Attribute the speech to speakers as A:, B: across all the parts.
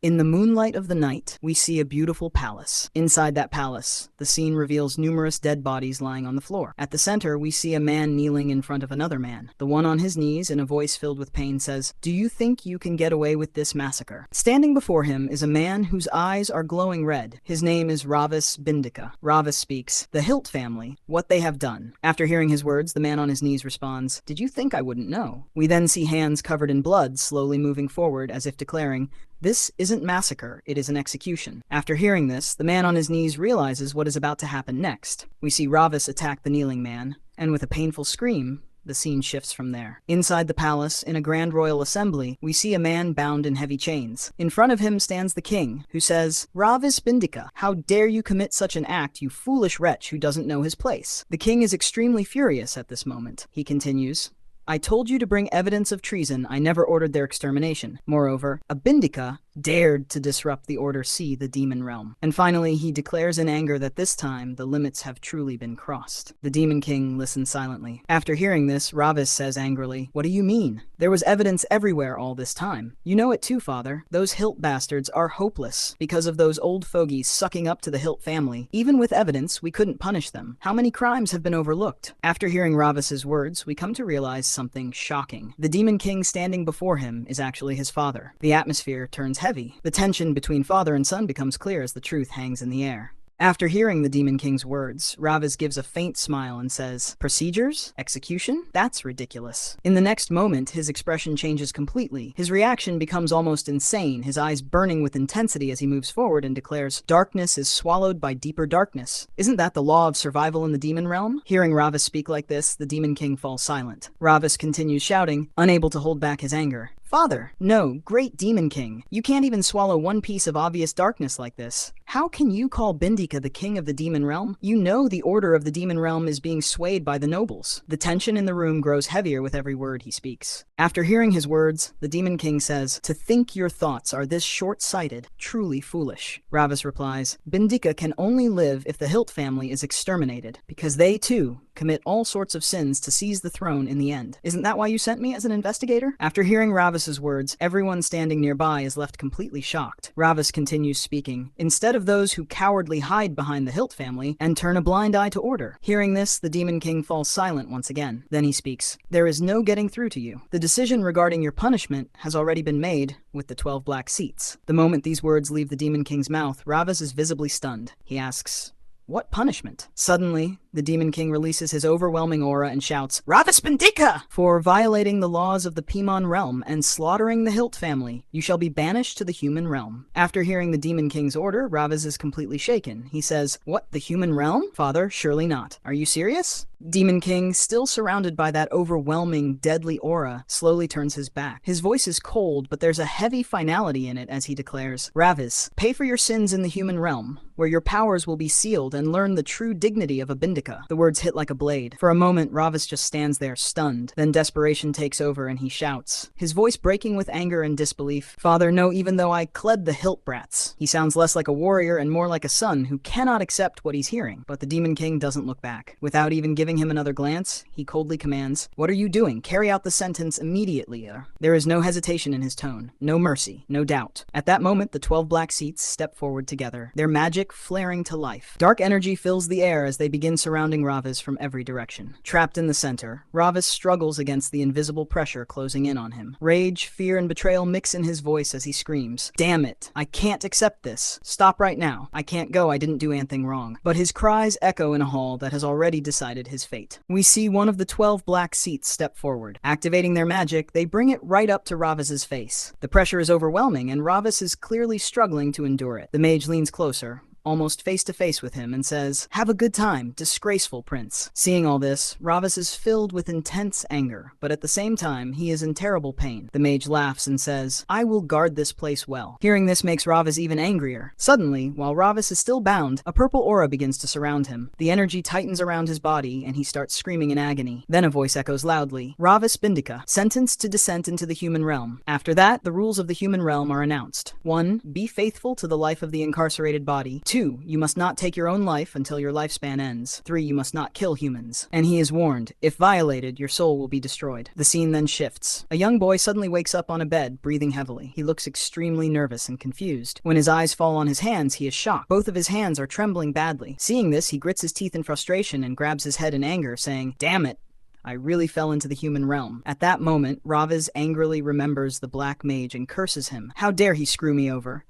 A: In the moonlight of the night, we see a beautiful palace. Inside that palace, the scene reveals numerous dead bodies lying on the floor. At the center, we see a man kneeling in front of another man. The one on his knees, in a voice filled with pain, says, "Do you think you can get away with this massacre?" Standing before him is a man whose eyes are glowing red. His name is Ravis Bindika. Ravis speaks, "The Hilt family, what they have done." After hearing his words, the man on his knees responds, "Did you think I wouldn't know?" We then see hands covered in blood slowly moving forward as if declaring, "This isn't massacre, it is an execution." After hearing this, the man on his knees realizes what is about to happen next. We see Ravis attack the kneeling man, and with a painful scream, the scene shifts from there. Inside the palace, in a grand royal assembly, we see a man bound in heavy chains. In front of him stands the king, who says, "Ravis Bindika, how dare you commit such an act, you foolish wretch who doesn't know his place?" The king is extremely furious at this moment. He continues, "I told you to bring evidence of treason. I never ordered their extermination. Moreover, a Bindika dared to disrupt the Order C, the demon realm." And finally, he declares in anger that this time the limits have truly been crossed. The Demon King listens silently. After hearing this, Ravis says angrily, "What do you mean? There was evidence everywhere all this time. You know it too, father. Those Hilt bastards are hopeless because of those old fogies sucking up to the Hilt family. Even with evidence, we couldn't punish them. How many crimes have been overlooked?" After hearing Ravis's words, we come to realize something shocking. The Demon King standing before him is actually his father. The atmosphere turns heavy. The tension between father and son becomes clear as the truth hangs in the air. After hearing the Demon King's words, Ravis gives a faint smile and says, "Procedures? Execution? That's ridiculous." In the next moment, his expression changes completely. His reaction becomes almost insane, his eyes burning with intensity as he moves forward and declares, "Darkness is swallowed by deeper darkness. Isn't that the law of survival in the demon realm?" Hearing Ravis speak like this, the Demon King falls silent. Ravis continues shouting, unable to hold back his anger. "Father, no, great Demon King, you can't even swallow one piece of obvious darkness like this. How can you call Bindika the king of the demon realm? You know the order of the demon realm is being swayed by the nobles." The tension in the room grows heavier with every word he speaks. After hearing his words, the Demon King says, "To think your thoughts are this short-sighted, truly foolish." Ravis replies, "Bindika can only live if the Hilt family is exterminated, because they, too, commit all sorts of sins to seize the throne in the end. Isn't that why you sent me as an investigator?" After hearing Ravis's words, everyone standing nearby is left completely shocked. Ravis continues speaking, "Instead of those who cowardly hide behind the Hilt family and turn a blind eye to order." Hearing this, the Demon King falls silent once again. Then he speaks, "There is no getting through to you. The decision regarding your punishment has already been made with the 12 black seats." The moment these words leave the Demon King's mouth, Ravis is visibly stunned. He asks, "What punishment?" Suddenly, the Demon King releases his overwhelming aura and shouts, "Ravis Bindika! For violating the laws of the Pimon realm and slaughtering the Hilt family, you shall be banished to the human realm." After hearing the Demon King's order, Ravis is completely shaken. He says, "What, the human realm? Father, surely not. Are you serious?" Demon King, still surrounded by that overwhelming, deadly aura, slowly turns his back. His voice is cold, but there's a heavy finality in it as he declares, "Ravis, pay for your sins in the human realm, where your powers will be sealed, and learn the true dignity of a Bindika." The words hit like a blade. For a moment, Ravis just stands there, stunned. Then desperation takes over and he shouts, his voice breaking with anger and disbelief, "Father, no, even though I cled the Hilt brats." He sounds less like a warrior and more like a son who cannot accept what he's hearing. But the Demon King doesn't look back. Without even giving him another glance, he coldly commands, "What are you doing? Carry out the sentence immediately." There is no hesitation in his tone, no mercy, no doubt. At that moment, the 12 black seats step forward together, their magic flaring to life. Dark energy fills the air as they begin surrounding Ravis from every direction. Trapped in the center, Ravis struggles against the invisible pressure closing in on him. Rage, fear, and betrayal mix in his voice as he screams, "Damn it! I can't accept this! Stop right now! I can't go, I didn't do anything wrong." But his cries echo in a hall that has already decided his fate. We see one of the 12 black seats step forward. Activating their magic, they bring it right up to Ravis's face. The pressure is overwhelming, and Ravis is clearly struggling to endure it. The mage leans closer, almost face to face with him, and says, "Have a good time, disgraceful prince." Seeing all this, Ravis is filled with intense anger, but at the same time, he is in terrible pain. The mage laughs and says, "I will guard this place well." Hearing this makes Ravis even angrier. Suddenly, while Ravis is still bound, a purple aura begins to surround him. The energy tightens around his body, and he starts screaming in agony. Then a voice echoes loudly, "Ravis Bindika, sentenced to descent into the human realm." After that, the rules of the human realm are announced. 1. Be faithful to the life of the incarcerated body. 2. You must not take your own life until your lifespan ends. 3. You must not kill humans. And he is warned, if violated, your soul will be destroyed. The scene then shifts. A young boy suddenly wakes up on a bed, breathing heavily. He looks extremely nervous and confused. When his eyes fall on his hands, he is shocked. Both of his hands are trembling badly. Seeing this, he grits his teeth in frustration and grabs his head in anger, saying, "Damn it! I really fell into the human realm." At that moment, Raviz angrily remembers the Black Mage and curses him. How dare he screw me over?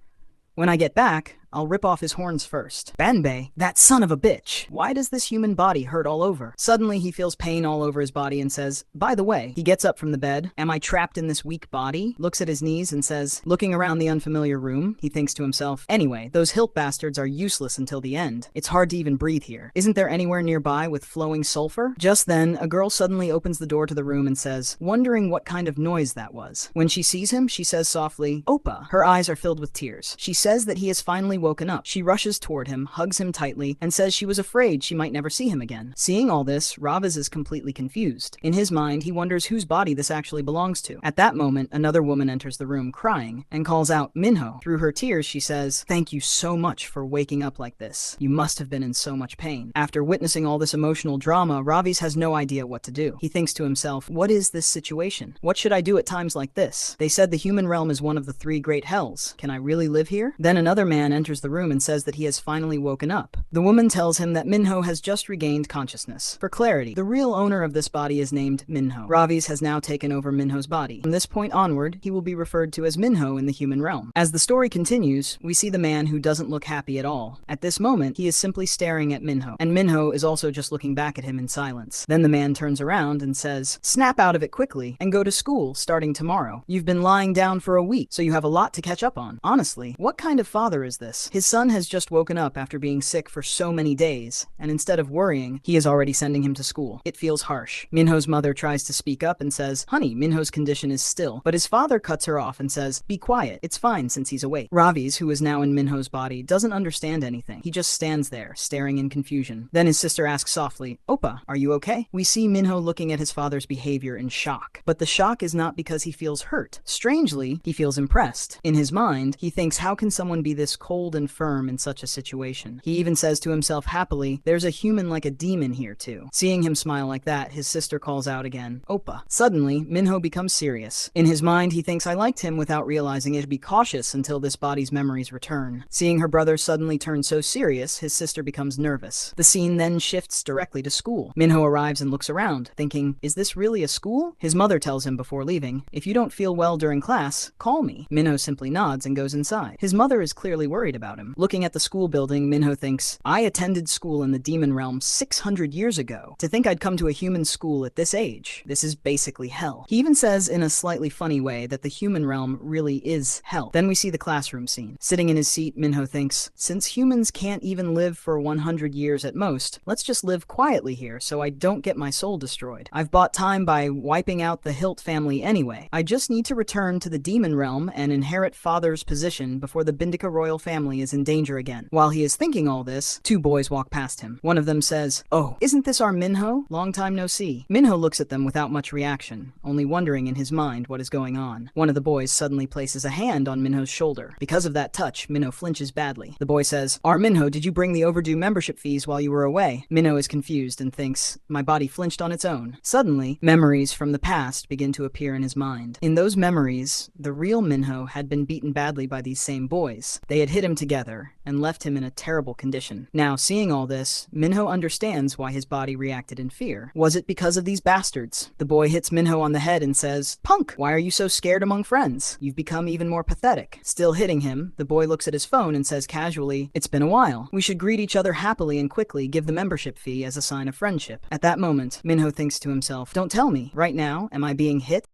A: When I get back, I'll rip off his horns first. Banbei, that son of a bitch! Why does this human body hurt all over? Suddenly, he feels pain all over his body and says, "By the way," he gets up from the bed, "am I trapped in this weak body?" Looks at his knees and says, looking around the unfamiliar room, he thinks to himself, "Anyway, those hilt bastards are useless until the end. It's hard to even breathe here. Isn't there anywhere nearby with flowing sulfur?" Just then, a girl suddenly opens the door to the room and says, wondering what kind of noise that was. When she sees him, she says softly, "Oppa." Her eyes are filled with tears. She says that he has finally woken up. She rushes toward him, hugs him tightly, and says she was afraid she might never see him again. Seeing all this, Raviz is completely confused. In his mind, he wonders whose body this actually belongs to. At that moment, another woman enters the room, crying, and calls out, "Minho." Through her tears, she says, "Thank you so much for waking up like this. You must have been in so much pain." After witnessing all this emotional drama, Raviz has no idea what to do. He thinks to himself, what is this situation? What should I do at times like this? They said the human realm is one of the 3 great hells. Can I really live here? Then another man enters the room and says that he has finally woken up. The woman tells him that Minho has just regained consciousness. For clarity, the real owner of this body is named Minho. Raviz has now taken over Minho's body. From this point onward, he will be referred to as Minho in the human realm. As the story continues, we see the man who doesn't look happy at all. At this moment, he is simply staring at Minho, and Minho is also just looking back at him in silence. Then the man turns around and says, "Snap out of it quickly and go to school starting tomorrow. You've been lying down for a week, so you have a lot to catch up on." Honestly, what kind of father is this? His son has just woken up after being sick for so many days, and instead of worrying, he is already sending him to school. It feels harsh. Minho's mother tries to speak up and says, "Honey, Minho's condition is still," but his father cuts her off and says, "Be quiet, it's fine since he's awake." Raviz, who is now in Minho's body, doesn't understand anything. He just stands there, staring in confusion. Then his sister asks softly, "Oppa, are you okay?" We see Minho looking at his father's behavior in shock, but the shock is not because he feels hurt. Strangely, he feels impressed. In his mind, he thinks, how can someone be this cold and firm in such a situation? He even says to himself happily, "There's a human like a demon here too." Seeing him smile like that, his sister calls out again, "Oppa." Suddenly, Minho becomes serious. In his mind, he thinks, I liked him without realizing it. Be cautious until this body's memories return. Seeing her brother suddenly turn so serious, his sister becomes nervous. The scene then shifts directly to school. Minho arrives and looks around, thinking, is this really a school? His mother tells him before leaving, "If you don't feel well during class, call me." Minho simply nods and goes inside. His mother is clearly worried about him. Looking at the school building, Minho thinks, I attended school in the demon realm 600 years ago. To think I'd come to a human school at this age. This is basically hell. He even says in a slightly funny way that the human realm really is hell. Then we see the classroom scene. Sitting in his seat, Minho thinks, since humans can't even live for 100 years at most, let's just live quietly here so I don't get my soul destroyed. I've bought time by wiping out the Hilt family anyway. I just need to return to the demon realm and inherit father's position before the Bindika royal family is in danger again. While he is thinking all this, 2 boys walk past him. One of them says, "Oh, isn't this our Minho? Long time no see." Minho looks at them without much reaction, only wondering in his mind what is going on. One of the boys suddenly places a hand on Minho's shoulder. Because of that touch, Minho flinches badly. The boy says, "Our Minho, did you bring the overdue membership fees while you were away?" Minho is confused and thinks, my body flinched on its own. Suddenly, memories from the past begin to appear in his mind. In those memories, the real Minho had been beaten badly by these same boys. They had hit him together and left him in a terrible condition. Now, seeing all this, Minho understands why his body reacted in fear. Was it because of these bastards? The boy hits Minho on the head and says, "Punk, why are you so scared among friends? You've become even more pathetic." Still hitting him, the boy looks at his phone and says casually, "It's been a while. We should greet each other happily and quickly give the membership fee as a sign of friendship." At that moment, Minho thinks to himself, don't tell me, right now, am I being hit?